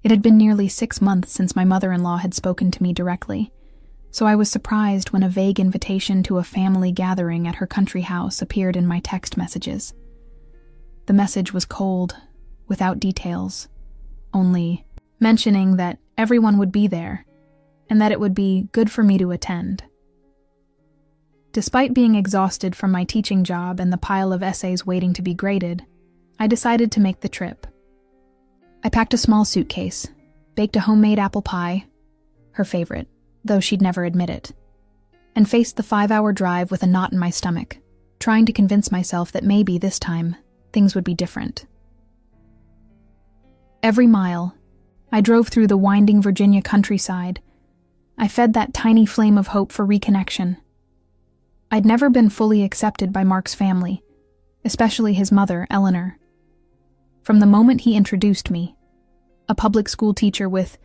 It had been nearly 6 months since my mother-in-law had spoken to me directly, so I was surprised when a vague invitation to a family gathering at her country house appeared in my text messages. The message was cold, without details, only mentioning that everyone would be there and that it would be good for me to attend. Despite being exhausted from my teaching job and the pile of essays waiting to be graded, I decided to make the trip. I packed a small suitcase, baked a homemade apple pie, her favorite, though she'd never admit it, and faced the 5-hour drive with a knot in my stomach, trying to convince myself that maybe this time things would be different. Every mile, I drove through the winding Virginia countryside. I fed that tiny flame of hope for reconnection. I'd never been fully accepted by Mark's family, especially his mother, Eleanor. From the moment he introduced me, a public school teacher with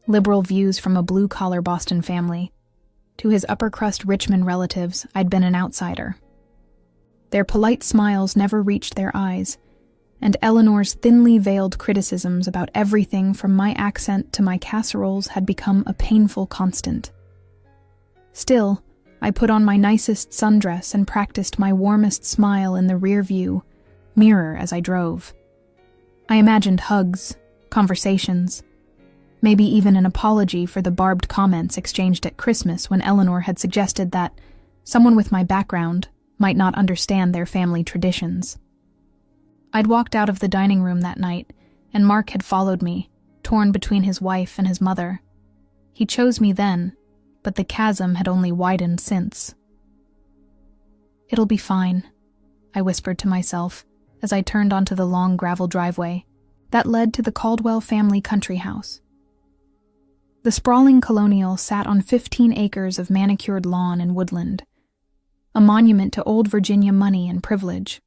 liberal views from a blue-collar Boston family, to his upper-crust Richmond relatives, I'd been an outsider. Their polite smiles never reached their eyes, and Eleanor's thinly veiled criticisms about everything from my accent to my casseroles had become a painful constant. Still, I put on my nicest sundress and practiced my warmest smile in the rear-view mirror as I drove. I imagined hugs, conversations, maybe even an apology for the barbed comments exchanged at Christmas when Eleanor had suggested that someone with my background might not understand their family traditions. I'd walked out of the dining room that night, and Mark had followed me, torn between his wife and his mother. He chose me then, but the chasm had only widened since. "It'll be fine," I whispered to myself as I turned onto the long gravel driveway that led to the Caldwell family country house. The sprawling colonial sat on 15 acres of manicured lawn and woodland, a monument to old Virginia money and privilege.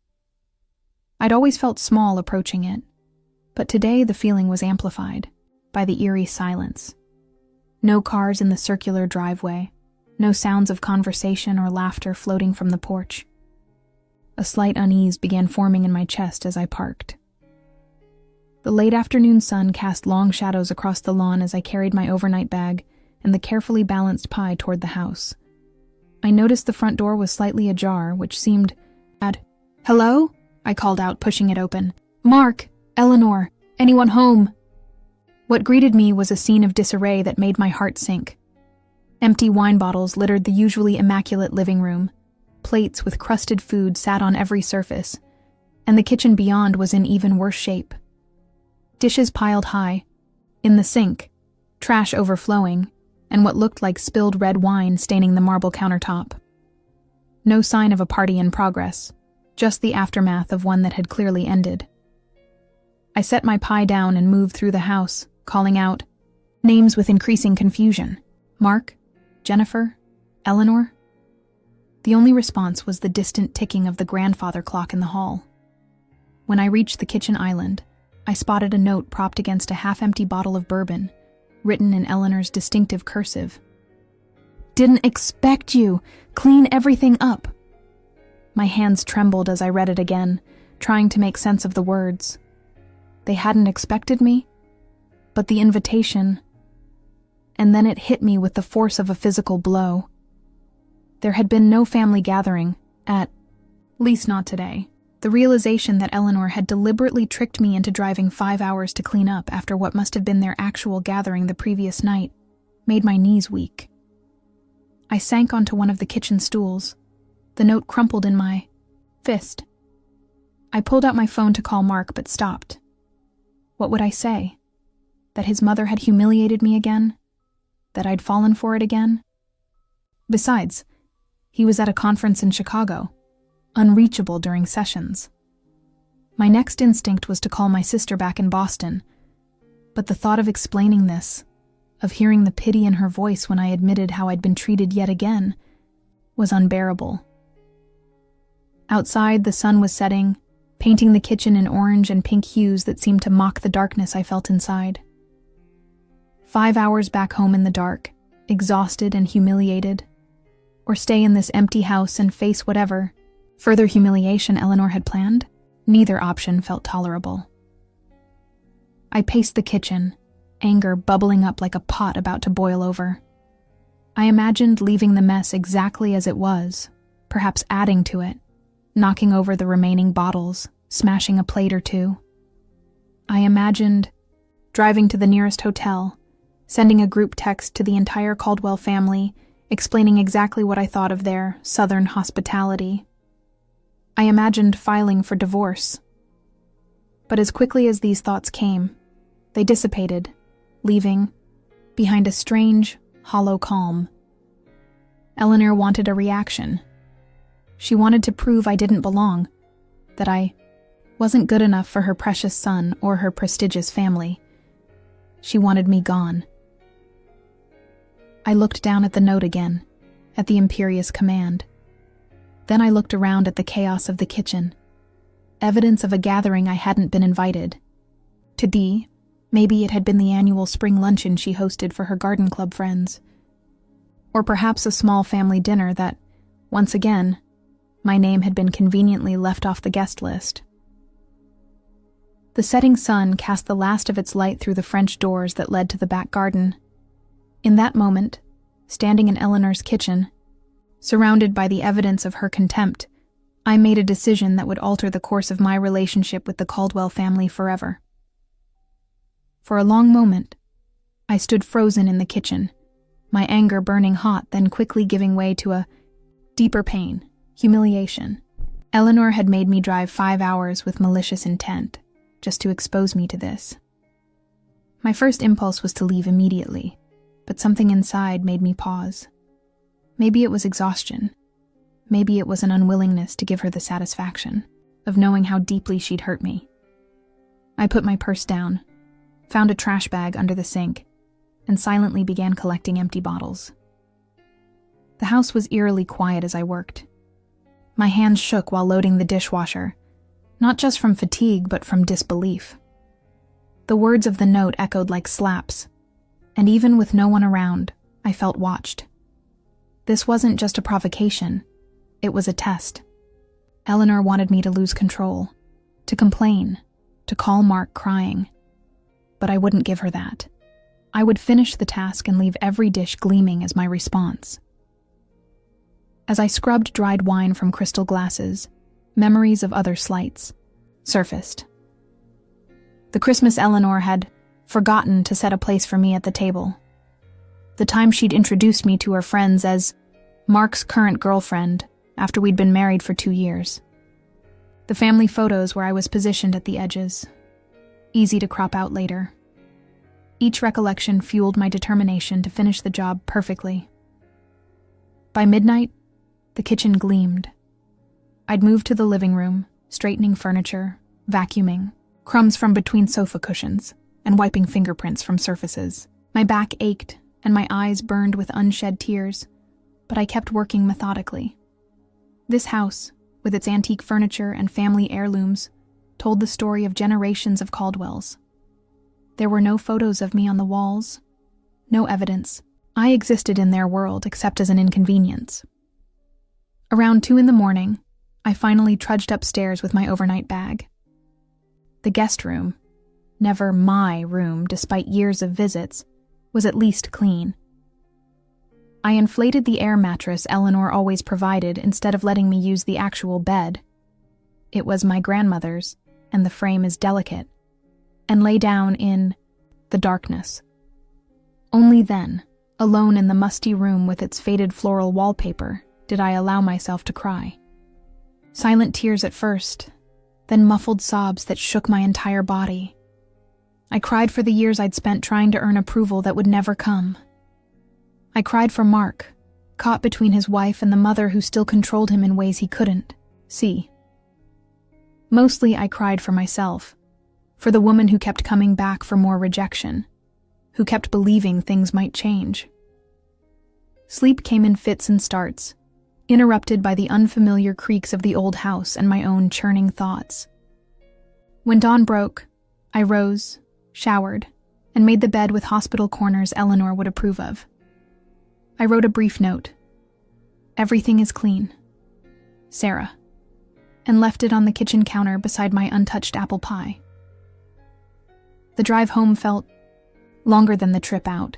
I'd always felt small approaching it, but today the feeling was amplified by the eerie silence. No cars in the circular driveway, no sounds of conversation or laughter floating from the porch. A slight unease began forming in my chest as I parked. The late afternoon sun cast long shadows across the lawn as I carried my overnight bag and the carefully balanced pie toward the house. I noticed the front door was slightly ajar, which seemed odd. "Hello?" I called out, pushing it open. "Mark, Eleanor, anyone home?" What greeted me was a scene of disarray that made my heart sink. Empty wine bottles littered the usually immaculate living room. Plates with crusted food sat on every surface, and the kitchen beyond was in even worse shape. Dishes piled high, in the sink, trash overflowing, and what looked like spilled red wine staining the marble countertop. No sign of a party in progress, just the aftermath of one that had clearly ended. I set my pie down and moved through the house, calling out names with increasing confusion. Mark? Jennifer? Eleanor? The only response was the distant ticking of the grandfather clock in the hall. When I reached the kitchen island, I spotted a note propped against a half-empty bottle of bourbon, written in Eleanor's distinctive cursive. "Didn't expect you. Clean everything up." My hands trembled as I read it again, trying to make sense of the words. They hadn't expected me, but the invitation, and then it hit me with the force of a physical blow. There had been no family gathering, at least not today. The realization that Eleanor had deliberately tricked me into driving 5 hours to clean up after what must have been their actual gathering the previous night made my knees weak. I sank onto one of the kitchen stools, the note crumpled in my fist. I pulled out my phone to call Mark, but stopped. What would I say? That his mother had humiliated me again? That I'd fallen for it again? Besides, he was at a conference in Chicago, unreachable during sessions. My next instinct was to call my sister back in Boston, but the thought of explaining this, of hearing the pity in her voice when I admitted how I'd been treated yet again, was unbearable. Outside, the sun was setting, painting the kitchen in orange and pink hues that seemed to mock the darkness I felt inside. 5 hours back home in the dark, exhausted and humiliated, or stay in this empty house and face whatever further humiliation Eleanor had planned. Neither option felt tolerable. I paced the kitchen, anger bubbling up like a pot about to boil over. I imagined leaving the mess exactly as it was, perhaps adding to it, knocking over the remaining bottles, smashing a plate or two. I imagined driving to the nearest hotel, sending a group text to the entire Caldwell family, explaining exactly what I thought of their Southern hospitality. I imagined filing for divorce. But as quickly as these thoughts came, they dissipated, leaving behind a strange, hollow calm. Eleanor wanted a reaction. She wanted to prove I didn't belong, that I wasn't good enough for her precious son or her prestigious family. She wanted me gone. I looked down at the note again, at the imperious command. Then I looked around at the chaos of the kitchen. Evidence of a gathering I hadn't been invited. To Dee, maybe it had been the annual spring luncheon she hosted for her garden club friends. Or perhaps a small family dinner that, once again, my name had been conveniently left off the guest list. The setting sun cast the last of its light through the French doors that led to the back garden. In that moment, standing in Eleanor's kitchen, surrounded by the evidence of her contempt, I made a decision that would alter the course of my relationship with the Caldwell family forever. For a long moment, I stood frozen in the kitchen, my anger burning hot, then quickly giving way to a deeper pain, humiliation. Eleanor had made me drive 5 hours with malicious intent, just to expose me to this. My first impulse was to leave immediately, but something inside made me pause. Maybe it was exhaustion. Maybe it was an unwillingness to give her the satisfaction of knowing how deeply she'd hurt me. I put my purse down, found a trash bag under the sink, and silently began collecting empty bottles. The house was eerily quiet as I worked. My hands shook while loading the dishwasher, not just from fatigue but from disbelief. The words of the note echoed like slaps, and even with no one around, I felt watched. This wasn't just a provocation, it was a test. Eleanor wanted me to lose control, to complain, to call Mark crying. But I wouldn't give her that. I would finish the task and leave every dish gleaming as my response. As I scrubbed dried wine from crystal glasses, memories of other slights surfaced. The Christmas Eleanor had forgotten to set a place for me at the table. The time she'd introduced me to her friends as Mark's current girlfriend after we'd been married for 2 years. The family photos where I was positioned at the edges, easy to crop out later. Each recollection fueled my determination to finish the job perfectly. By midnight, the kitchen gleamed. I'd moved to the living room, straightening furniture, vacuuming, crumbs from between sofa cushions, and wiping fingerprints from surfaces. My back ached, and my eyes burned with unshed tears, but I kept working methodically. This house, with its antique furniture and family heirlooms, told the story of generations of Caldwells. There were no photos of me on the walls, no evidence. I existed in their world except as an inconvenience. Around 2 a.m, I finally trudged upstairs with my overnight bag. The guest room, never my room despite years of visits, was at least clean. I inflated the air mattress Eleanor always provided instead of letting me use the actual bed. It was my grandmother's, and the frame is delicate, and lay down in the darkness. Only then, alone in the musty room with its faded floral wallpaper, did I allow myself to cry. Silent tears at first, then muffled sobs that shook my entire body. I cried for the years I'd spent trying to earn approval that would never come. I cried for Mark, caught between his wife and the mother who still controlled him in ways he couldn't see. Mostly I cried for myself, for the woman who kept coming back for more rejection, who kept believing things might change. Sleep came in fits and starts, interrupted by the unfamiliar creaks of the old house and my own churning thoughts. When dawn broke, I rose, showered, and made the bed with hospital corners Eleanor would approve of. I wrote a brief note. "Everything is clean. Sarah," and left it on the kitchen counter beside my untouched apple pie. The drive home felt longer than the trip out.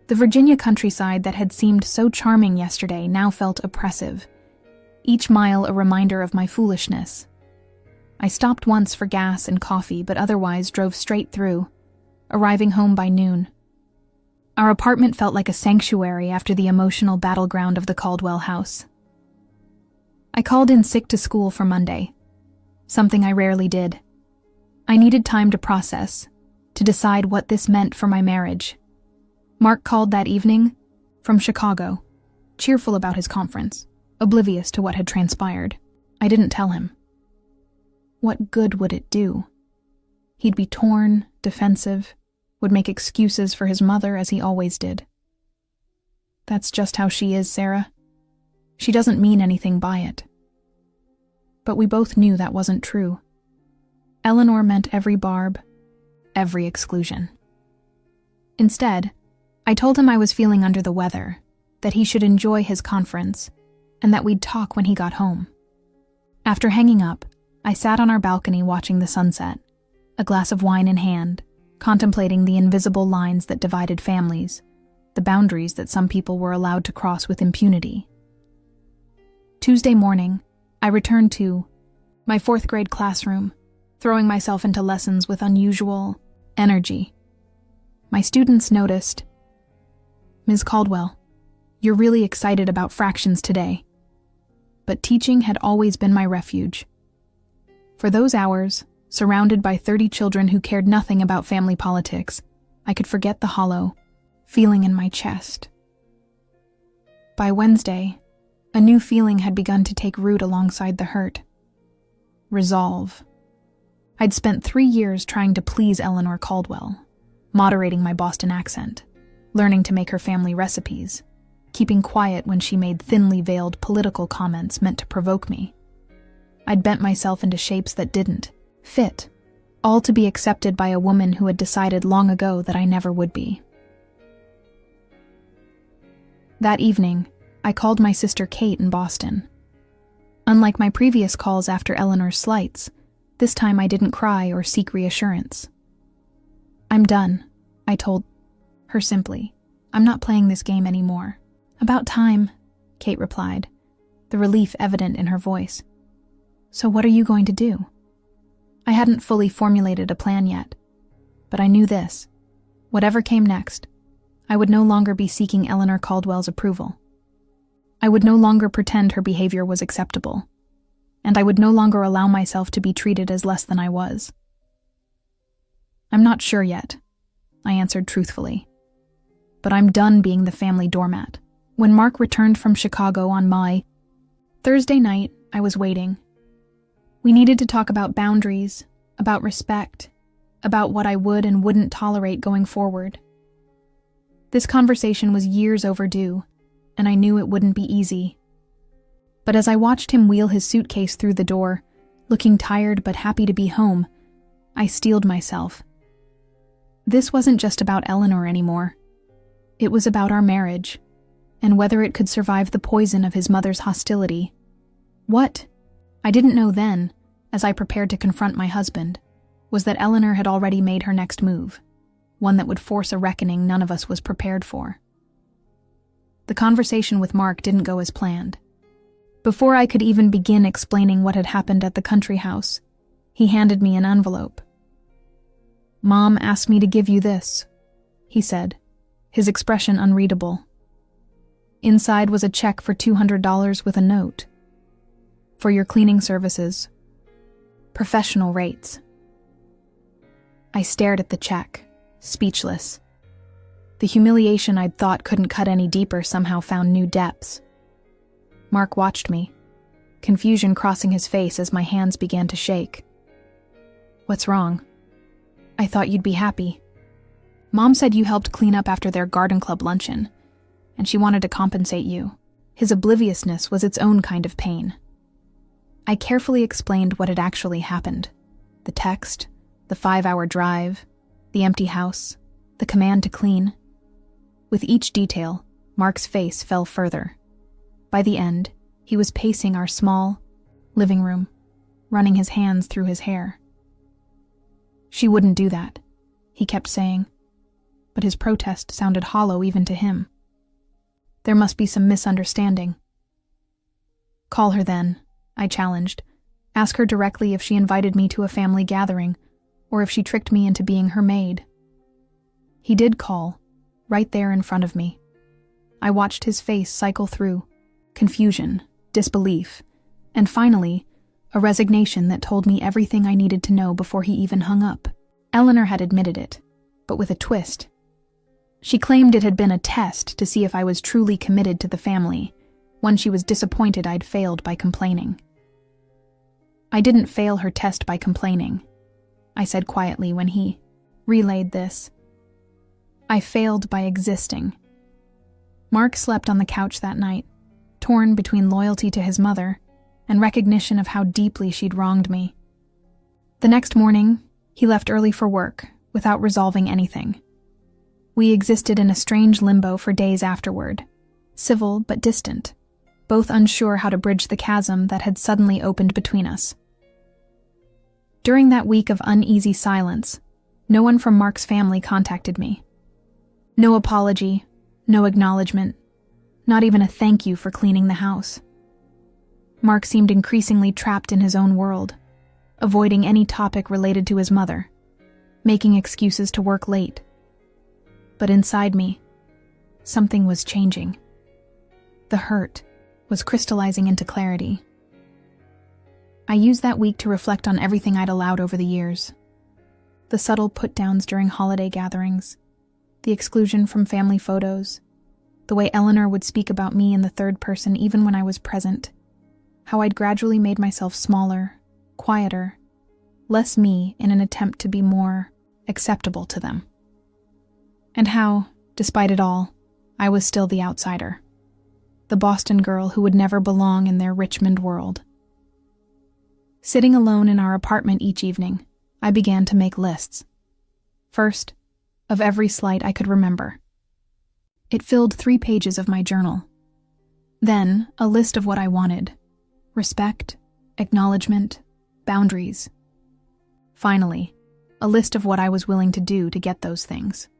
The Virginia countryside that had seemed so charming yesterday now felt oppressive, each mile a reminder of my foolishness. I stopped once for gas and coffee, but otherwise drove straight through, arriving home by noon. Our apartment felt like a sanctuary after the emotional battleground of the Caldwell house. I called in sick to school for Monday, something I rarely did. I needed time to process, to decide what this meant for my marriage. Mark called that evening from Chicago, cheerful about his conference, oblivious to what had transpired. I didn't tell him. What good would it do? He'd be torn, defensive, would make excuses for his mother as he always did. That's just how she is, Sarah. She doesn't mean anything by it. But we both knew that wasn't true. Eleanor meant every barb, every exclusion. Instead, I told him I was feeling under the weather, that he should enjoy his conference, and that we'd talk when he got home. After hanging up, I sat on our balcony watching the sunset, a glass of wine in hand, contemplating the invisible lines that divided families, the boundaries that some people were allowed to cross with impunity. Tuesday morning, I returned to my 4th grade classroom, throwing myself into lessons with unusual energy. My students noticed, "Ms. Caldwell, you're really excited about fractions today." But teaching had always been my refuge. For those hours, surrounded by 30 children who cared nothing about family politics, I could forget the hollow feeling in my chest. By Wednesday, a new feeling had begun to take root alongside the hurt. Resolve. I'd spent 3 years trying to please Eleanor Caldwell, moderating my Boston accent, learning to make her family recipes, keeping quiet when she made thinly veiled political comments meant to provoke me. I'd bent myself into shapes that didn't fit, all to be accepted by a woman who had decided long ago that I never would be. That evening, I called my sister Kate in Boston. Unlike my previous calls after Eleanor's slights, this time I didn't cry or seek reassurance. "I'm done," I told her simply. "I'm not playing this game anymore." "About time," Kate replied, the relief evident in her voice. "So what are you going to do?" I hadn't fully formulated a plan yet, but I knew this. Whatever came next, I would no longer be seeking Eleanor Caldwell's approval. I would no longer pretend her behavior was acceptable, and I would no longer allow myself to be treated as less than I was. "I'm not sure yet," I answered truthfully, "but I'm done being the family doormat." When Mark returned from Chicago on my Thursday night, I was waiting. We needed to talk about boundaries, about respect, about what I would and wouldn't tolerate going forward. This conversation was years overdue, and I knew it wouldn't be easy. But as I watched him wheel his suitcase through the door, looking tired but happy to be home, I steeled myself. This wasn't just about Eleanor anymore. It was about our marriage, and whether it could survive the poison of his mother's hostility. What I didn't know then, as I prepared to confront my husband, was that Eleanor had already made her next move, one that would force a reckoning none of us was prepared for. The conversation with Mark didn't go as planned. Before I could even begin explaining what had happened at the country house, he handed me an envelope. "Mom asked me to give you this," he said, his expression unreadable. Inside was a check for $200 with a note. "For your cleaning services. Professional rates." I stared at the check, speechless. The humiliation I'd thought couldn't cut any deeper somehow found new depths. Mark watched me, confusion crossing his face as my hands began to shake. "What's wrong? I thought you'd be happy. Mom said you helped clean up after their garden club luncheon, and she wanted to compensate you." His obliviousness was its own kind of pain. I carefully explained what had actually happened. The text, the 5-hour drive, the empty house, the command to clean. With each detail, Mark's face fell further. By the end, he was pacing our small living room, running his hands through his hair. "She wouldn't do that," he kept saying. but his protest sounded hollow even to him. There must be some misunderstanding. Call her then, I challenged. Ask her directly if she invited me to a family gathering, or if she tricked me into being her maid. He did call, right there in front of me. I watched his face cycle through confusion, disbelief, and finally, a resignation that told me everything I needed to know before he even hung up. Eleanor had admitted it, but with a twist. She claimed it had been a test to see if I was truly committed to the family, one she was disappointed I'd failed by complaining. I didn't fail her test by complaining, I said quietly when he relayed this. I failed by existing. Mark slept on the couch that night, torn between loyalty to his mother and recognition of how deeply she'd wronged me. The next morning, he left early for work, without resolving anything. We existed in a strange limbo for days afterward, civil but distant, both unsure how to bridge the chasm that had suddenly opened between us. During that week of uneasy silence, no one from Mark's family contacted me. No apology, no acknowledgement, not even a thank you for cleaning the house. Mark seemed increasingly trapped in his own world, avoiding any topic related to his mother, making excuses to work late. But inside me, something was changing. The hurt was crystallizing into clarity. I used that week to reflect on everything I'd allowed over the years. The subtle put-downs during holiday gatherings, the exclusion from family photos, the way Eleanor would speak about me in the third person even when I was present, how I'd gradually made myself smaller, quieter, less me in an attempt to be more acceptable to them. And how, despite it all, I was still the outsider, the Boston girl who would never belong in their Richmond world. Sitting alone in our apartment each evening, I began to make lists. First, of every slight I could remember. It filled 3 pages of my journal. Then, a list of what I wanted: respect, acknowledgement, boundaries. Finally, a list of what I was willing to do to get those things.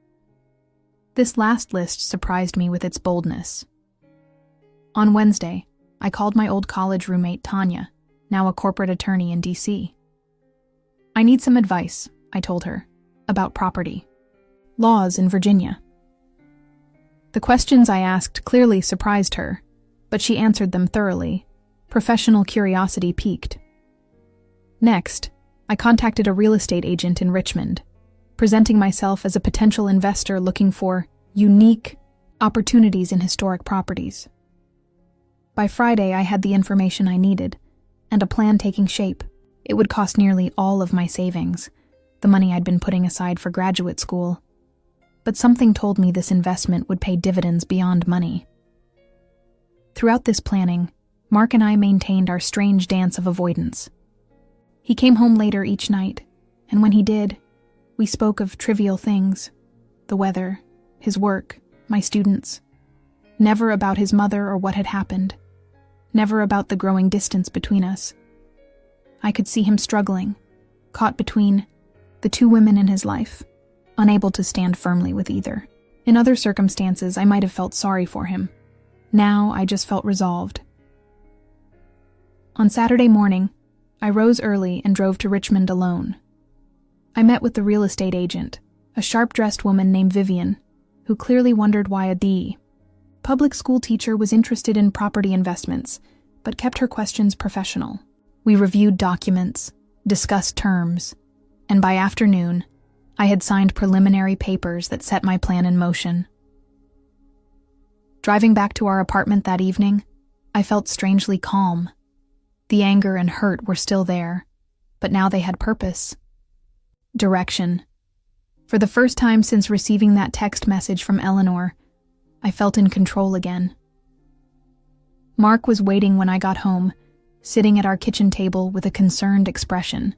This last list surprised me with its boldness. On Wednesday, I called my old college roommate Tanya, now a corporate attorney in D.C. I need some advice, I told her, about property, laws in Virginia. The questions I asked clearly surprised her, but she answered them thoroughly. Professional curiosity piqued. Next, I contacted a real estate agent in Richmond, presenting myself as a potential investor looking for unique opportunities in historic properties. By Friday, I had the information I needed, and a plan taking shape. It would cost nearly all of my savings, the money I'd been putting aside for graduate school. But something told me this investment would pay dividends beyond money. Throughout this planning, Mark and I maintained our strange dance of avoidance. He came home later each night, and when he did, we spoke of trivial things: the weather, his work, my students. Never about his mother or what had happened. Never about the growing distance between us. I could see him struggling, caught between the 2 women in his life, unable to stand firmly with either. In other circumstances, I might have felt sorry for him. Now, I just felt resolved. On Saturday morning, I rose early and drove to Richmond alone. I met with the real estate agent, a sharp-dressed woman named Vivian, who clearly wondered why a public school teacher was interested in property investments, but kept her questions professional. We reviewed documents, discussed terms, and by afternoon, I had signed preliminary papers that set my plan in motion. Driving back to our apartment that evening, I felt strangely calm. The anger and hurt were still there, but now they had purpose. Direction. For the first time since receiving that text message from Eleanor, I felt in control again. Mark was waiting when I got home, sitting at our kitchen table with a concerned expression.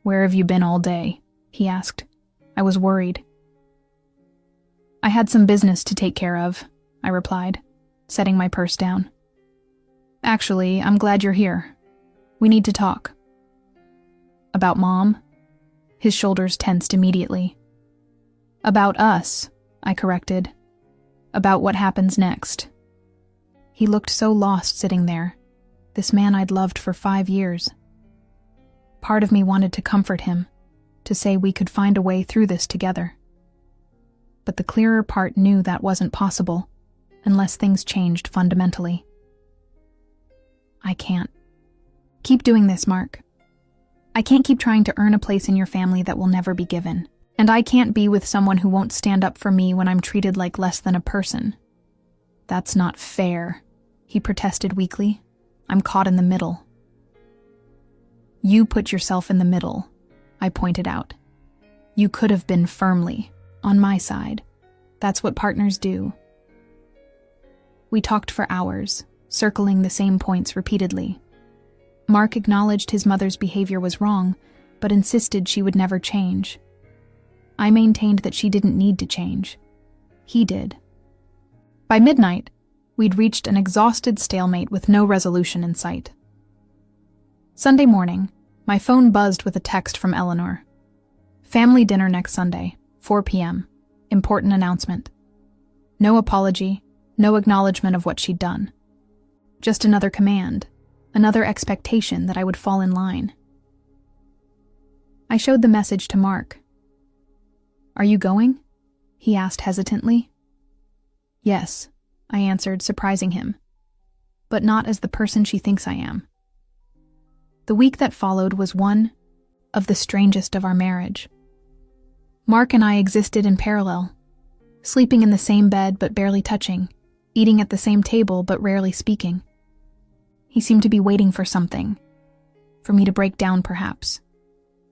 "Where have you been all day?" he asked. I was worried. "I had some business to take care of," I replied, setting my purse down. "Actually, I'm glad you're here. We need to talk." "About Mom?" His shoulders tensed immediately. About us, I corrected. About what happens next. He looked so lost sitting there, this man I'd loved for 5 years. Part of me wanted to comfort him, to say we could find a way through this together. But the clearer part knew that wasn't possible, unless things changed fundamentally. I can't. Keep doing this, Mark. I can't keep trying to earn a place in your family that will never be given. And I can't be with someone who won't stand up for me when I'm treated like less than a person. That's not fair, he protested weakly. I'm caught in the middle. You put yourself in the middle, I pointed out. You could have been firmly on my side. That's what partners do. We talked for hours, circling the same points repeatedly. Mark acknowledged his mother's behavior was wrong, but insisted she would never change. I maintained that she didn't need to change. He did. By midnight, we'd reached an exhausted stalemate with no resolution in sight. Sunday morning, my phone buzzed with a text from Eleanor. Family dinner next Sunday, 4 p.m. Important announcement. No apology, no acknowledgement of what she'd done. Just another command, another expectation that I would fall in line. I showed the message to Mark. Are you going? He asked hesitantly. Yes, I answered, surprising him. But not as the person she thinks I am. The week that followed was one of the strangest of our marriage. Mark and I existed in parallel, sleeping in the same bed but barely touching, eating at the same table but rarely speaking. He seemed to be waiting for something, for me to break down perhaps,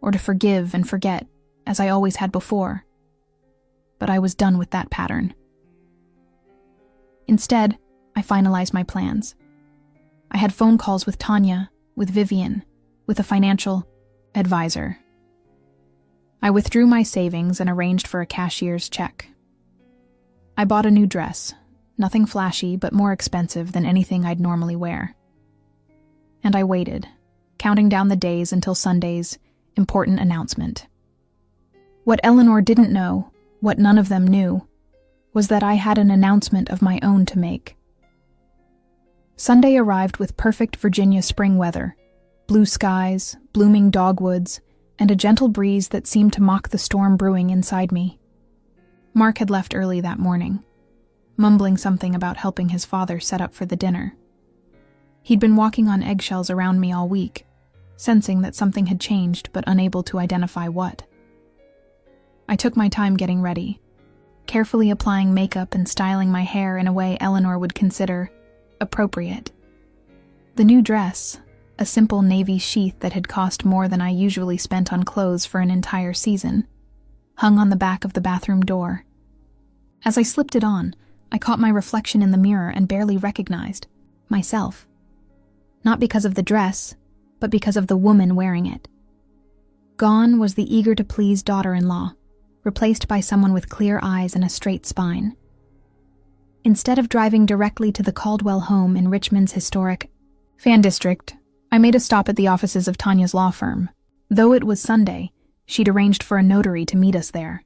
or to forgive and forget, as I always had before. But I was done with that pattern. Instead, I finalized my plans. I had phone calls with Tanya, with Vivian, with a financial advisor. I withdrew my savings and arranged for a cashier's check. I bought a new dress, nothing flashy but more expensive than anything I'd normally wear. And I waited, counting down the days until Sunday's important announcement. What Eleanor didn't know, what none of them knew, was that I had an announcement of my own to make. Sunday arrived with perfect Virginia spring weather, blue skies, blooming dogwoods, and a gentle breeze that seemed to mock the storm brewing inside me. Mark had left early that morning, mumbling something about helping his father set up for the dinner. He'd been walking on eggshells around me all week, sensing that something had changed but unable to identify what. I took my time getting ready, carefully applying makeup and styling my hair in a way Eleanor would consider appropriate. The new dress, a simple navy sheath that had cost more than I usually spent on clothes for an entire season, hung on the back of the bathroom door. As I slipped it on, I caught my reflection in the mirror and barely recognized myself. Not because of the dress, but because of the woman wearing it. Gone was the eager-to-please daughter-in-law, replaced by someone with clear eyes and a straight spine. Instead of driving directly to the Caldwell home in Richmond's historic Fan District, I made a stop at the offices of Tanya's law firm. Though it was Sunday, she'd arranged for a notary to meet us there.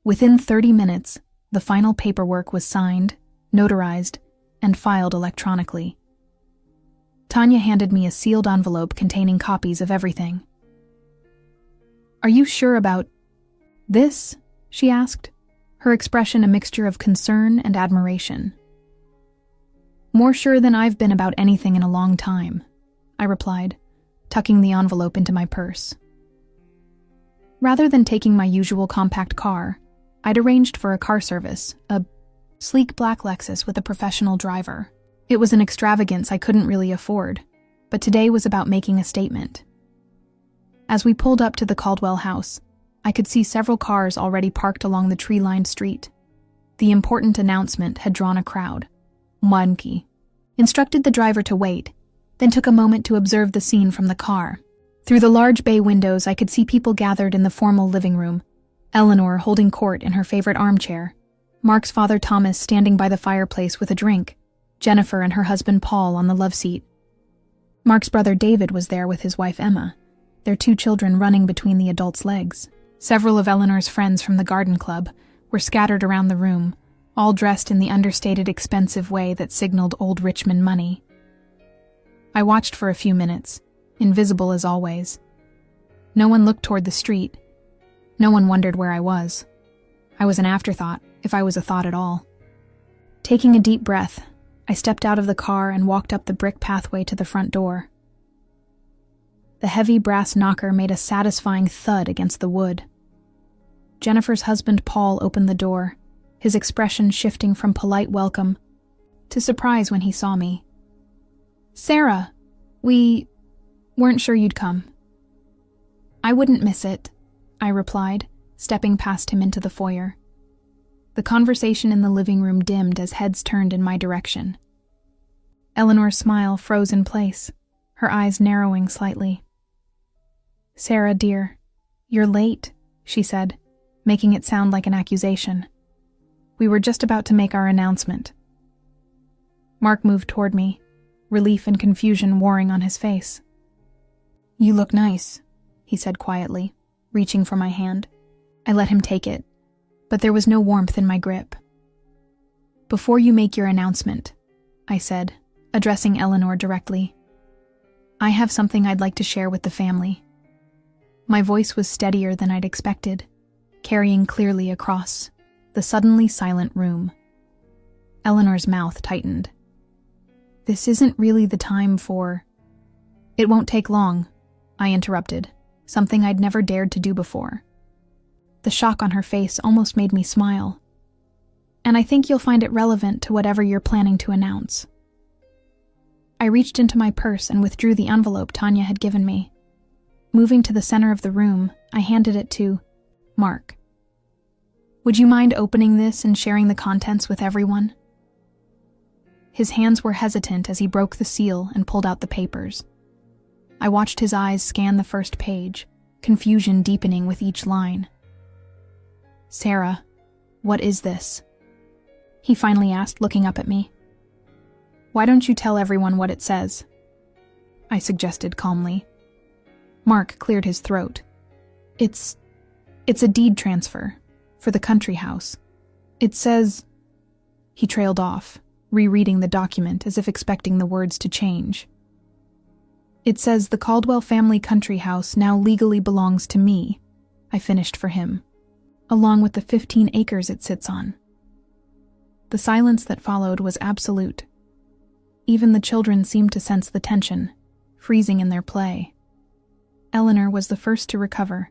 Within 30 minutes, the final paperwork was signed, notarized, and filed electronically. Tanya handed me a sealed envelope containing copies of everything. "Are you sure about this?" she asked, her expression a mixture of concern and admiration. "More sure than I've been about anything in a long time," I replied, tucking the envelope into my purse. Rather than taking my usual compact car, I'd arranged for a car service, a sleek black Lexus with a professional driver. It was an extravagance I couldn't really afford, but today was about making a statement. As we pulled up to the Caldwell house, I could see several cars already parked along the tree-lined street. The important announcement had drawn a crowd. Mwanki instructed the driver to wait, then took a moment to observe the scene from the car. Through the large bay windows, I could see people gathered in the formal living room, Eleanor holding court in her favorite armchair, Mark's father Thomas standing by the fireplace with a drink, Jennifer and her husband Paul on the love seat. Mark's brother David was there with his wife Emma, their 2 children running between the adults' legs. Several of Eleanor's friends from the garden club were scattered around the room, all dressed in the understated expensive way that signaled old Richmond money. I watched for a few minutes, invisible as always. No one looked toward the street. No one wondered where I was. I was an afterthought, if I was a thought at all. Taking a deep breath, I stepped out of the car and walked up the brick pathway to the front door. The heavy brass knocker made a satisfying thud against the wood. Jennifer's husband Paul opened the door, his expression shifting from polite welcome to surprise when he saw me. "Sarah, we weren't sure you'd come." "I wouldn't miss it," I replied, stepping past him into the foyer. The conversation in the living room dimmed as heads turned in my direction. Eleanor's smile froze in place, her eyes narrowing slightly. "Sarah, dear, you're late," she said, making it sound like an accusation. "We were just about to make our announcement." Mark moved toward me, relief and confusion warring on his face. "You look nice," he said quietly, reaching for my hand. I let him take it, but there was no warmth in my grip. "Before you make your announcement," I said, addressing Eleanor directly, "I have something I'd like to share with the family." My voice was steadier than I'd expected, carrying clearly across the suddenly silent room. Eleanor's mouth tightened. "This isn't really the time for—" "It won't take long," I interrupted, something I'd never dared to do before. The shock on her face almost made me smile. "And I think you'll find it relevant to whatever you're planning to announce." I reached into my purse and withdrew the envelope Tanya had given me. Moving to the center of the room, I handed it to Mark. "Would you mind opening this and sharing the contents with everyone?" His hands were hesitant as he broke the seal and pulled out the papers. I watched his eyes scan the first page, confusion deepening with each line. "Sarah, what is this?" he finally asked, looking up at me. "Why don't you tell everyone what it says?" I suggested calmly. Mark cleared his throat. It's a deed transfer for the country house. It says—" He trailed off, rereading the document as if expecting the words to change. "It says the Caldwell family country house now legally belongs to me," I finished for him, "along with the 15 acres it sits on." The silence that followed was absolute. Even the children seemed to sense the tension, freezing in their play. Eleanor was the first to recover,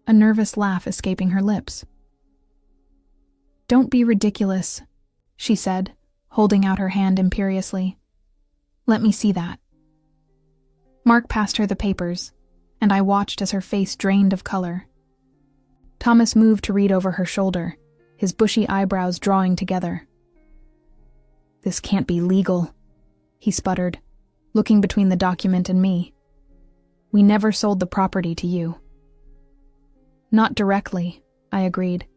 a nervous laugh escaping her lips. "Don't be ridiculous," she said, holding out her hand imperiously. "Let me see that." Mark passed her the papers, and I watched as her face drained of color. Thomas moved to read over her shoulder, his bushy eyebrows drawing together. "This can't be legal," he sputtered, looking between the document and me. "We never sold the property to you." "Not directly," I agreed.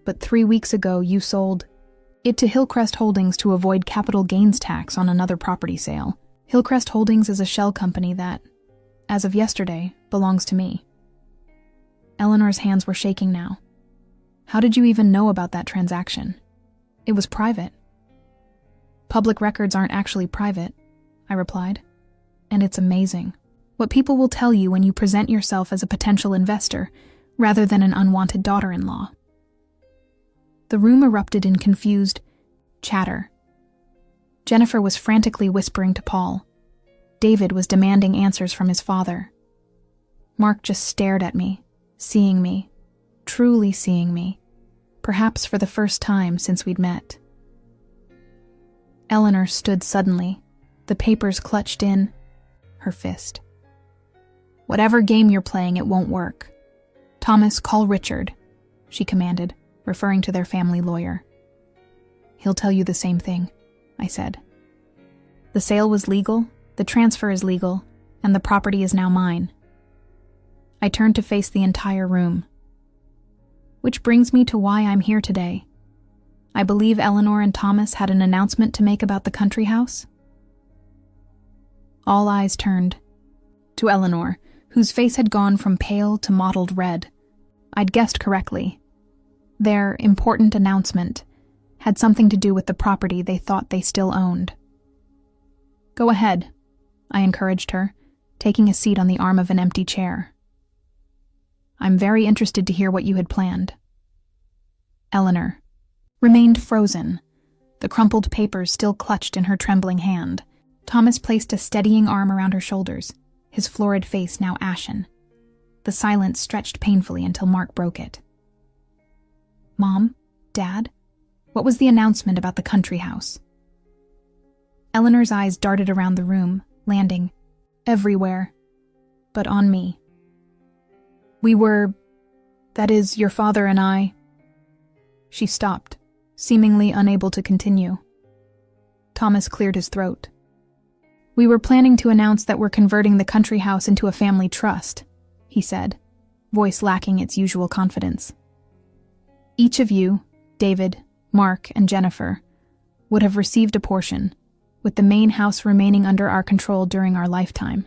"But 3 weeks ago you sold it to Hillcrest Holdings to avoid capital gains tax on another property sale. Hillcrest Holdings is a shell company that, as of yesterday, belongs to me." Eleanor's hands were shaking now. "How did you even know about that transaction? It was private." "Public records aren't actually private," I replied. "And it's amazing what people will tell you when you present yourself as a potential investor rather than an unwanted daughter-in-law." The room erupted in confused chatter. Jennifer was frantically whispering to Paul. David was demanding answers from his father. Mark just stared at me, seeing me, truly seeing me, perhaps for the first time since we'd met. Eleanor stood suddenly, the papers clutched in her fist. "Whatever game you're playing, it won't work. Thomas, call Richard," she commanded, referring to their family lawyer. "He'll tell you the same thing," I said. "The sale was legal, the transfer is legal, and the property is now mine." I turned to face the entire room. Which brings me to why I'm here today. I believe Eleanor and Thomas had an announcement to make about the country house. All eyes turned to Eleanor, whose face had gone from pale to mottled red. I'd guessed correctly. Their important announcement had something to do with the property they thought they still owned. "Go ahead," I encouraged her, taking a seat on the arm of an empty chair. "I'm very interested to hear what you had planned." Eleanor remained frozen, the crumpled papers still clutched in her trembling hand. Thomas placed a steadying arm around her shoulders, his florid face now ashen. The silence stretched painfully until Mark broke it. "Mom? Dad? What was the announcement about the country house?" Eleanor's eyes darted around the room, landing everywhere, but on me. That is, your father and I." She stopped, seemingly unable to continue. Thomas cleared his throat. "We were planning to announce that we're converting the country house into a family trust," he said, voice lacking its usual confidence. "Each of you, David, Mark, and Jennifer, would have received a portion, with the main house remaining under our control during our lifetime."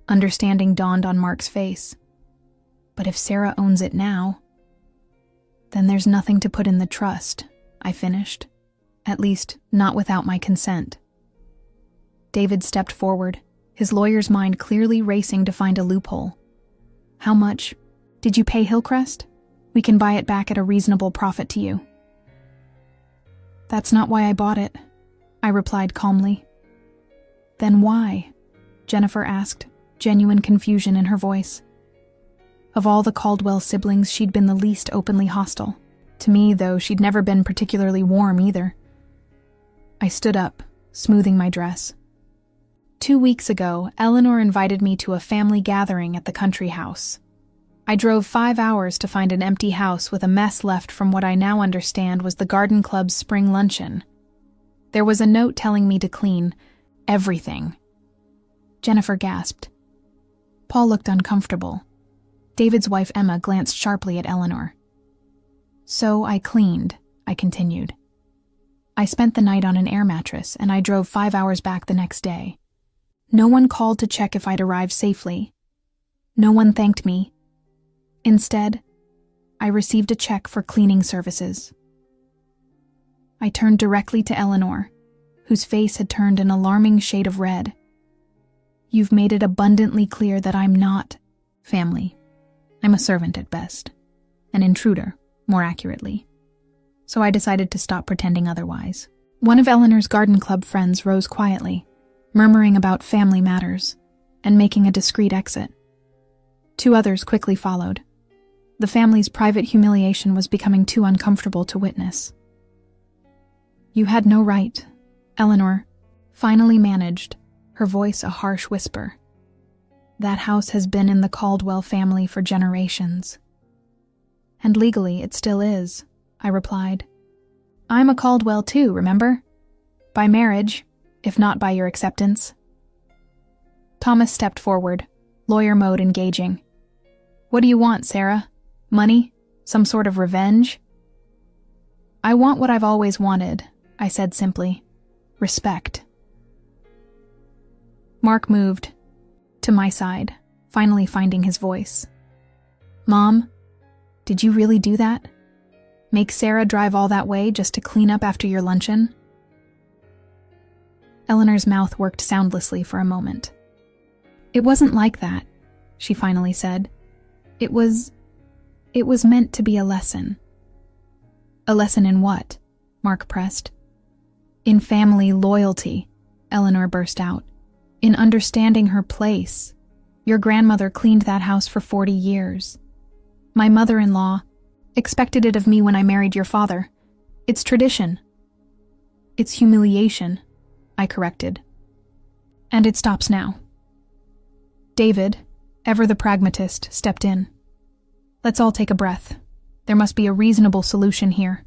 Understanding dawned on Mark's face. "But if Sarah owns it now..." "Then there's nothing to put in the trust," I finished. "At least, not without my consent." David stepped forward, his lawyer's mind clearly racing to find a loophole. "How much did you pay Hillcrest? We can buy it back at a reasonable profit to you." "That's not why I bought it," I replied calmly. "Then why?" Jennifer asked, genuine confusion in her voice. Of all the Caldwell siblings, she'd been the least openly hostile. To me, though, she'd never been particularly warm either. I stood up, smoothing my dress. 2 weeks ago, Eleanor invited me to a family gathering at the country house. I drove 5 hours to find an empty house with a mess left from what I now understand was the garden club's spring luncheon. There was a note telling me to clean everything. Jennifer gasped. Paul looked uncomfortable. David's wife Emma glanced sharply at Eleanor. "So I cleaned," I continued. "I spent the night on an air mattress, and I drove 5 hours back the next day. No one called to check if I'd arrived safely. No one thanked me. Instead, I received a check for cleaning services." I turned directly to Eleanor, whose face had turned an alarming shade of red. "You've made it abundantly clear that I'm not family. I'm a servant at best. An intruder, more accurately. So I decided to stop pretending otherwise." One of Eleanor's garden club friends rose quietly, murmuring about family matters, and making a discreet exit. 2 others quickly followed. The family's private humiliation was becoming too uncomfortable to witness. "You had no right," Eleanor finally managed, her voice a harsh whisper. "That house has been in the Caldwell family for generations." "And legally it still is," I replied. "I'm a Caldwell too, remember? By marriage, if not by your acceptance." Thomas stepped forward, lawyer mode engaging. "What do you want, Sarah? Money? Some sort of revenge?" "I want what I've always wanted," I said simply. "Respect." Mark moved to my side, finally finding his voice. "Mom, did you really do that? Make Sarah drive all that way just to clean up after your luncheon?" Eleanor's mouth worked soundlessly for a moment. "It wasn't like that," she finally said. It was meant to be a lesson." "A lesson in what?" Mark pressed. "In family loyalty," Eleanor burst out. "In understanding her place. Your grandmother cleaned that house for 40 years. My mother-in-law expected it of me when I married your father. It's tradition." "It's humiliation," I corrected. "And it stops now." David, ever the pragmatist, stepped in. "Let's all take a breath. There must be a reasonable solution here."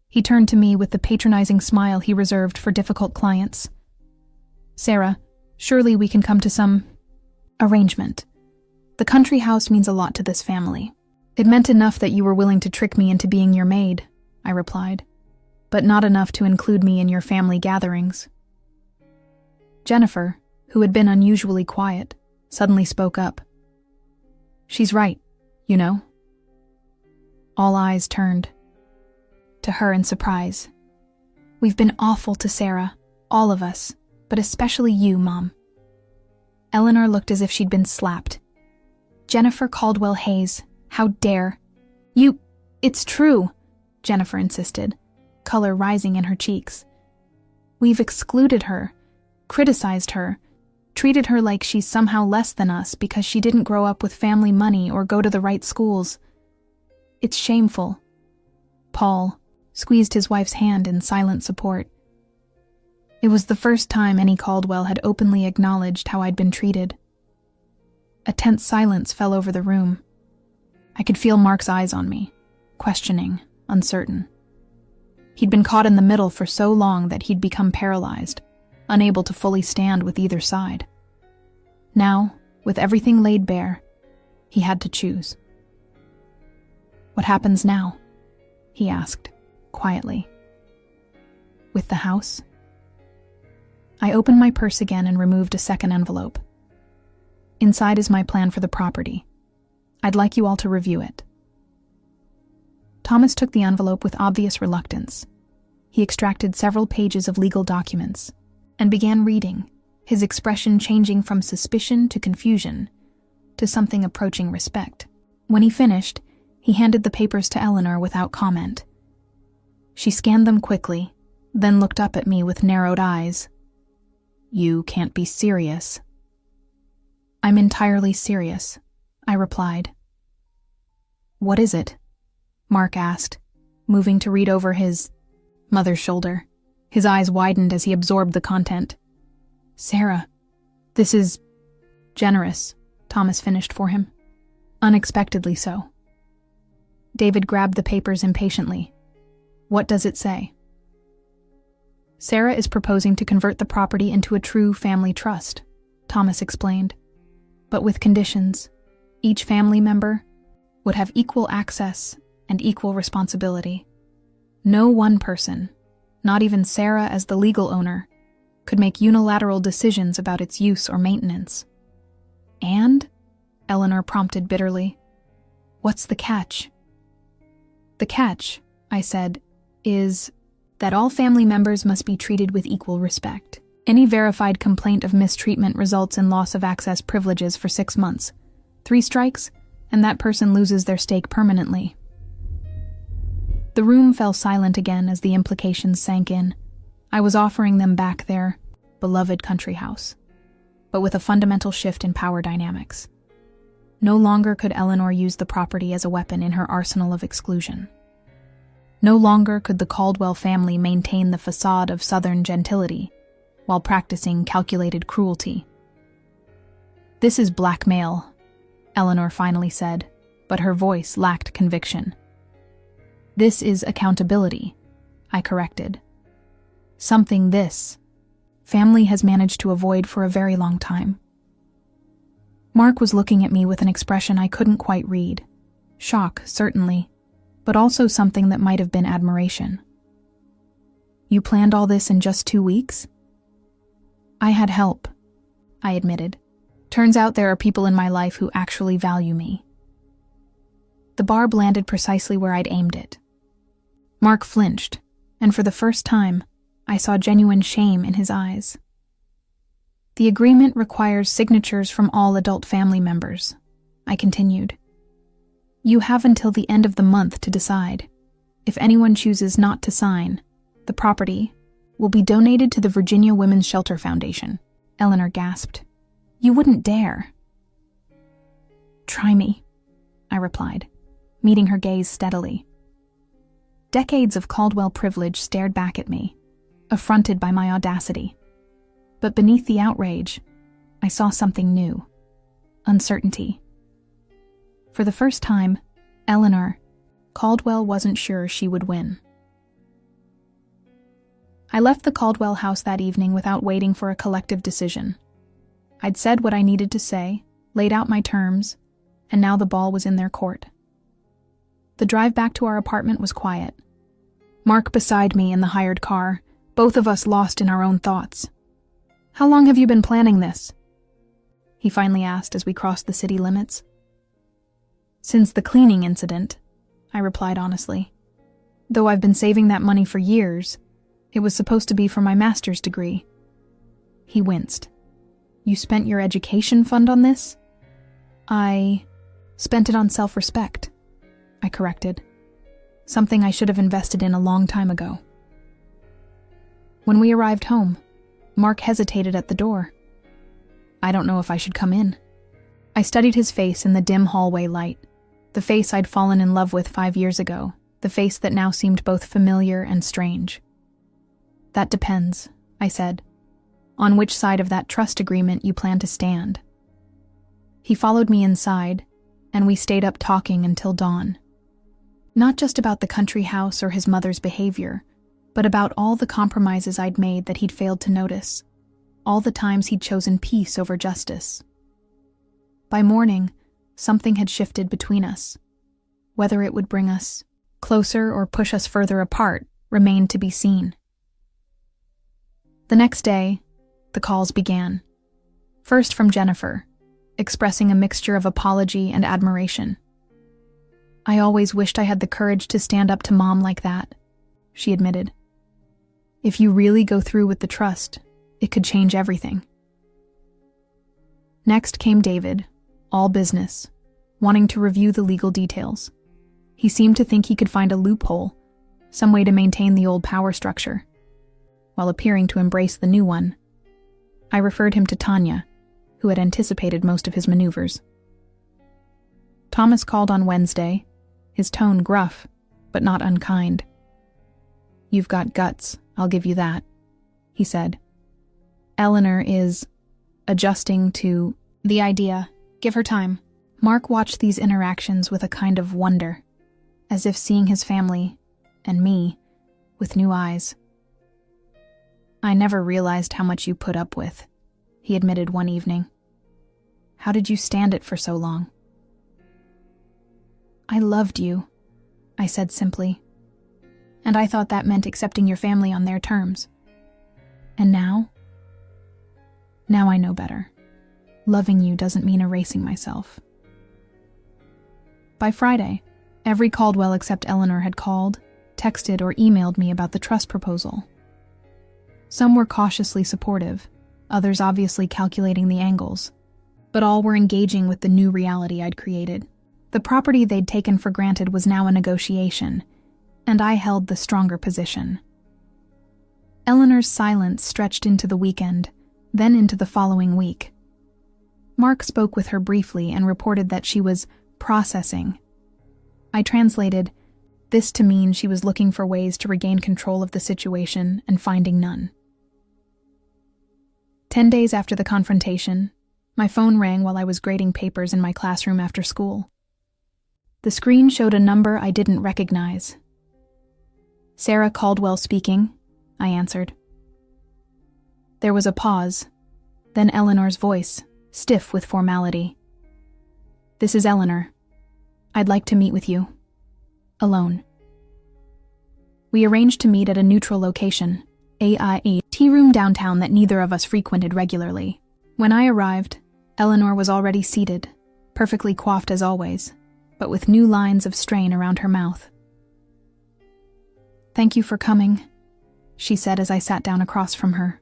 He turned to me with the patronizing smile he reserved for difficult clients. "Sarah, surely we can come to some arrangement. The country house means a lot to this family. It meant enough that you were willing to trick me into being your maid," I replied, "but not enough to include me in your family gatherings." Jennifer, who had been unusually quiet, suddenly spoke up. "She's right. You know? All eyes turned to her in surprise. We've been awful to Sarah, all of us, but especially you, Mom. Eleanor looked as if she'd been slapped. Jennifer Caldwell Hayes, how dare. It's true, Jennifer insisted, color rising in her cheeks. We've excluded her, criticized her, treated her like she's somehow less than us because she didn't grow up with family money or go to the right schools. It's shameful. Paul squeezed his wife's hand in silent support. It was the first time any Caldwell had openly acknowledged how I'd been treated. A tense silence fell over the room. I could feel Mark's eyes on me, questioning, uncertain. He'd been caught in the middle for so long that he'd become paralyzed, unable to fully stand with either side. Now, with everything laid bare, he had to choose. What happens now? He asked, quietly. With the house? I opened my purse again and removed a second envelope. Inside is my plan for the property. I'd like you all to review it. Thomas took the envelope with obvious reluctance. He extracted several pages of legal documents and began reading, his expression changing from suspicion to confusion to something approaching respect. When he finished, he handed the papers to Eleanor without comment. She scanned them quickly, then looked up at me with narrowed eyes. You can't be serious. I'm entirely serious, I replied. What is it? Mark asked, moving to read over his mother's shoulder. His eyes widened as he absorbed the content. Sarah, this is generous, Thomas finished for him. Unexpectedly so. David grabbed the papers impatiently. What does it say? Sarah is proposing to convert the property into a true family trust, Thomas explained. But with conditions. Each family member would have equal access and equal responsibility. No one person, not even Sarah as the legal owner, could make unilateral decisions about its use or maintenance. And, Eleanor prompted bitterly, what's the catch? The catch, I said, is that all family members must be treated with equal respect. Any verified complaint of mistreatment results in loss of access privileges for 6 months. 3 strikes, and that person loses their stake permanently. The room fell silent again as the implications sank in. I was offering them back their beloved country house, but with a fundamental shift in power dynamics. No longer could Eleanor use the property as a weapon in her arsenal of exclusion. No longer could the Caldwell family maintain the facade of Southern gentility while practicing calculated cruelty. This is blackmail, Eleanor finally said, but her voice lacked conviction. This is accountability, I corrected. Something this family has managed to avoid for a very long time. Mark was looking at me with an expression I couldn't quite read. Shock, certainly, but also something that might have been admiration. You planned all this in just 2 weeks? I had help, I admitted. Turns out there are people in my life who actually value me. The barb landed precisely where I'd aimed it. Mark flinched, and for the first time, I saw genuine shame in his eyes. The agreement requires signatures from all adult family members, I continued. You have until the end of the month to decide. If anyone chooses not to sign, the property will be donated to the Virginia Women's Shelter Foundation. Eleanor gasped. You wouldn't dare. Try me, I replied, meeting her gaze steadily. Decades of Caldwell privilege stared back at me, affronted by my audacity. But beneath the outrage, I saw something new. Uncertainty. For the first time, Eleanor, Caldwell wasn't sure she would win. I left the Caldwell house that evening without waiting for a collective decision. I'd said what I needed to say, laid out my terms, and now the ball was in their court. The drive back to our apartment was quiet. Mark beside me in the hired car, both of us lost in our own thoughts. How long have you been planning this? He finally asked as we crossed the city limits. Since the cleaning incident, I replied honestly. Though I've been saving that money for years, it was supposed to be for my master's degree. He winced. You spent your education fund on this? I spent it on self-respect, I corrected. Something I should have invested in a long time ago. When we arrived home, Mark hesitated at the door. I don't know if I should come in. I studied his face in the dim hallway light, the face I'd fallen in love with 5 years ago, the face that now seemed both familiar and strange. That depends, I said, on which side of that trust agreement you plan to stand. He followed me inside, and we stayed up talking until dawn. Not just about the country house or his mother's behavior, but about all the compromises I'd made that he'd failed to notice, all the times he'd chosen peace over justice. By morning, something had shifted between us. Whether it would bring us closer or push us further apart remained to be seen. The next day, the calls began. First from Jennifer, expressing a mixture of apology and admiration. I always wished I had the courage to stand up to Mom like that, she admitted. If you really go through with the trust, it could change everything. Next came David, all business, wanting to review the legal details. He seemed to think he could find a loophole, some way to maintain the old power structure, while appearing to embrace the new one. I referred him to Tanya, who had anticipated most of his maneuvers. Thomas called on Wednesday, his tone gruff, but not unkind. You've got guts, I'll give you that, he said. Eleanor is adjusting to the idea. Give her time. Mark watched these interactions with a kind of wonder, as if seeing his family, and me, with new eyes. I never realized how much you put up with, he admitted one evening. How did you stand it for so long? I loved you, I said simply. And I thought that meant accepting your family on their terms. And now? Now I know better. Loving you doesn't mean erasing myself. By Friday, every Caldwell except Eleanor had called, texted, or emailed me about the trust proposal. Some were cautiously supportive, others obviously calculating the angles, but all were engaging with the new reality I'd created. The property they'd taken for granted was now a negotiation, and I held the stronger position. Eleanor's silence stretched into the weekend, then into the following week. Mark spoke with her briefly and reported that she was processing. I translated this to mean she was looking for ways to regain control of the situation and finding none. 10 days after the confrontation, my phone rang while I was grading papers in my classroom after school. The screen showed a number I didn't recognize. Sarah Caldwell speaking, I answered. There was a pause, then Eleanor's voice, stiff with formality. This is Eleanor. I'd like to meet with you. Alone. We arranged to meet at a neutral location, a tea room downtown that neither of us frequented regularly. When I arrived, Eleanor was already seated, perfectly coiffed as always, but with new lines of strain around her mouth. Thank you for coming, she said as I sat down across from her.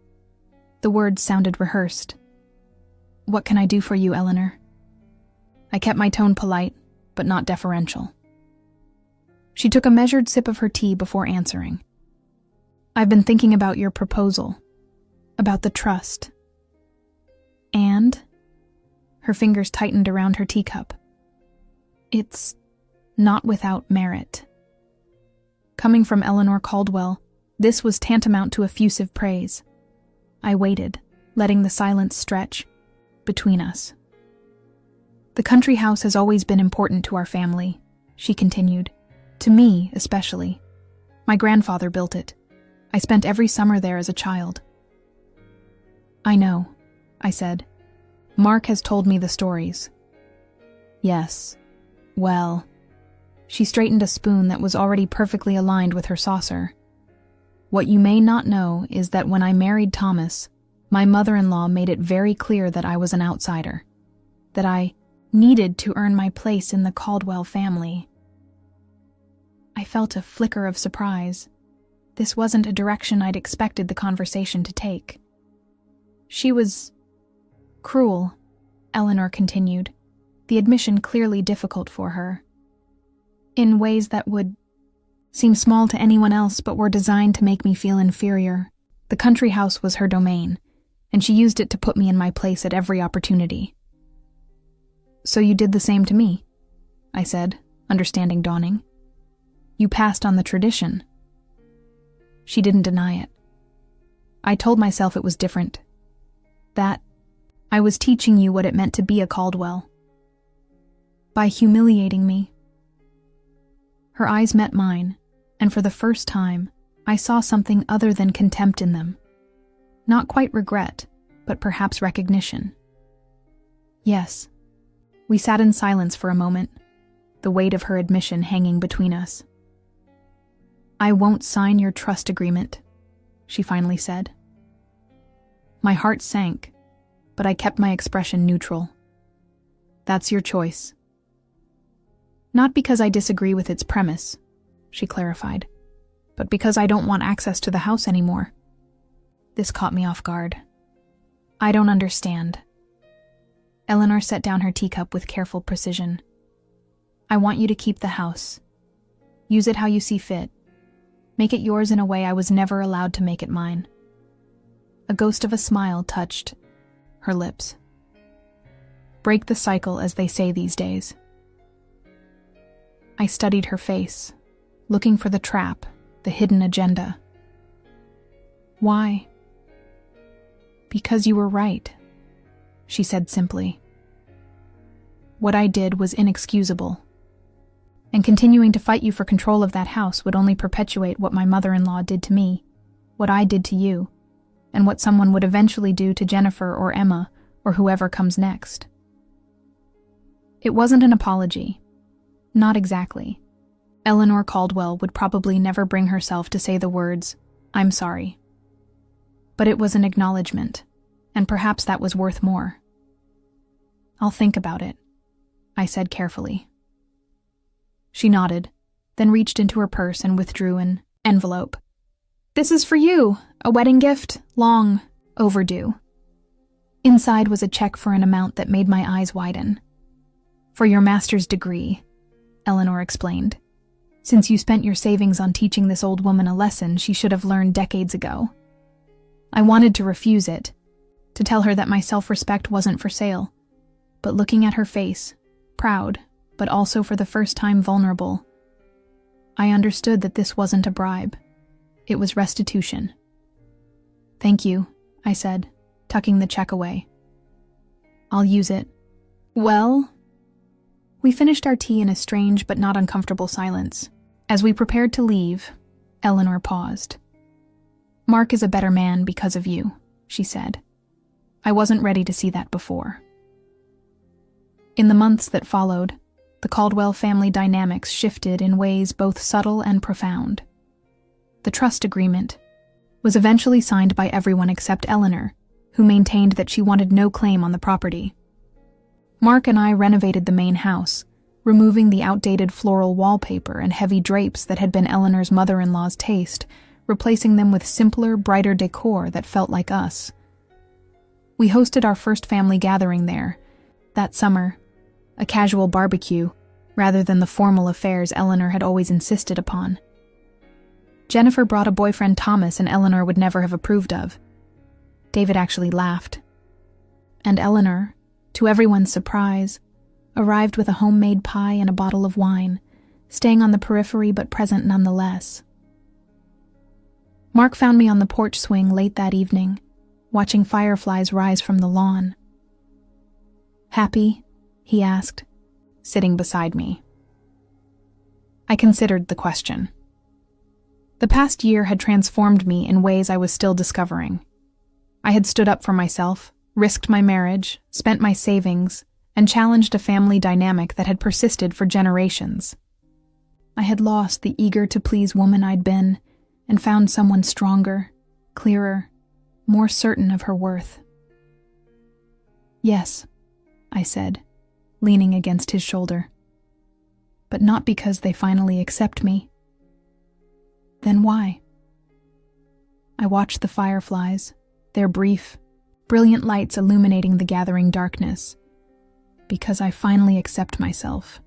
The words sounded rehearsed. What can I do for you, Eleanor? I kept my tone polite, but not deferential. She took a measured sip of her tea before answering. I've been thinking about your proposal, about the trust. And? Her fingers tightened around her teacup. It's not without merit. Coming from Eleanor Caldwell, this was tantamount to effusive praise. I waited, letting the silence stretch between us. The country house has always been important to our family, she continued. To me, especially. My grandfather built it. I spent every summer there as a child. I know, I said. Mark has told me the stories. Yes. Well. She straightened a spoon that was already perfectly aligned with her saucer. What you may not know is that when I married Thomas, my mother-in-law made it very clear that I was an outsider, that I needed to earn my place in the Caldwell family. I felt a flicker of surprise. This wasn't a direction I'd expected the conversation to take. She was cruel, Eleanor continued, the admission clearly difficult for her. In ways that would seem small to anyone else but were designed to make me feel inferior. The country house was her domain, and she used it to put me in my place at every opportunity. So you did the same to me, I said, understanding dawning. You passed on the tradition. She didn't deny it. I told myself it was different. That I was teaching you what it meant to be a Caldwell. By humiliating me. Her eyes met mine, and for the first time, I saw something other than contempt in them. Not quite regret, but perhaps recognition. Yes. We sat in silence for a moment, the weight of her admission hanging between us. I won't sign your trust agreement, she finally said. My heart sank, but I kept my expression neutral. That's your choice. Not because I disagree with its premise, she clarified, but because I don't want access to the house anymore. This caught me off guard. I don't understand. Eleanor set down her teacup with careful precision. I want you to keep the house. Use it how you see fit. Make it yours in a way I was never allowed to make it mine. A ghost of a smile touched her lips. Break the cycle, as they say these days. I studied her face, looking for the trap, the hidden agenda. Why? Because you were right, she said simply. What I did was inexcusable, and continuing to fight you for control of that house would only perpetuate what my mother-in-law did to me, what I did to you, and what someone would eventually do to Jennifer or Emma or whoever comes next. It wasn't an apology. Not exactly. Eleanor Caldwell would probably never bring herself to say the words, "I'm sorry." But it was an acknowledgement, and perhaps that was worth more. I'll think about it, I said carefully. She nodded, then reached into her purse and withdrew an envelope. This is for you, a wedding gift, long overdue. Inside was a check for an amount that made my eyes widen. For your master's degree, Eleanor explained. Since you spent your savings on teaching this old woman a lesson she should have learned decades ago. I wanted to refuse it, to tell her that my self-respect wasn't for sale, but looking at her face, proud, but also for the first time vulnerable, I understood that this wasn't a bribe. It was restitution. Thank you, I said, tucking the check away. I'll use it. Well? We finished our tea in a strange but not uncomfortable silence. As we prepared to leave, Eleanor paused. Mark is a better man because of you, she said. I wasn't ready to see that before. In the months that followed, the Caldwell family dynamics shifted in ways both subtle and profound. The trust agreement was eventually signed by everyone except Eleanor, who maintained that she wanted no claim on the property. Mark and I renovated the main house, removing the outdated floral wallpaper and heavy drapes that had been Eleanor's mother-in-law's taste, replacing them with simpler, brighter decor that felt like us. We hosted our first family gathering there, that summer, a casual barbecue, rather than the formal affairs Eleanor had always insisted upon. Jennifer brought a boyfriend Thomas and Eleanor would never have approved of. David actually laughed. And Eleanor, to everyone's surprise, arrived with a homemade pie and a bottle of wine, staying on the periphery but present nonetheless. Mark found me on the porch swing late that evening, watching fireflies rise from the lawn. Happy? He asked, sitting beside me. I considered the question. The past year had transformed me in ways I was still discovering. I had stood up for myself, risked my marriage, spent my savings, and challenged a family dynamic that had persisted for generations. I had lost the eager-to-please woman I'd been and found someone stronger, clearer, more certain of her worth. Yes, I said, leaning against his shoulder. But not because they finally accept me. Then why? I watch the fireflies, their brief, brilliant lights illuminating the gathering darkness, because I finally accept myself.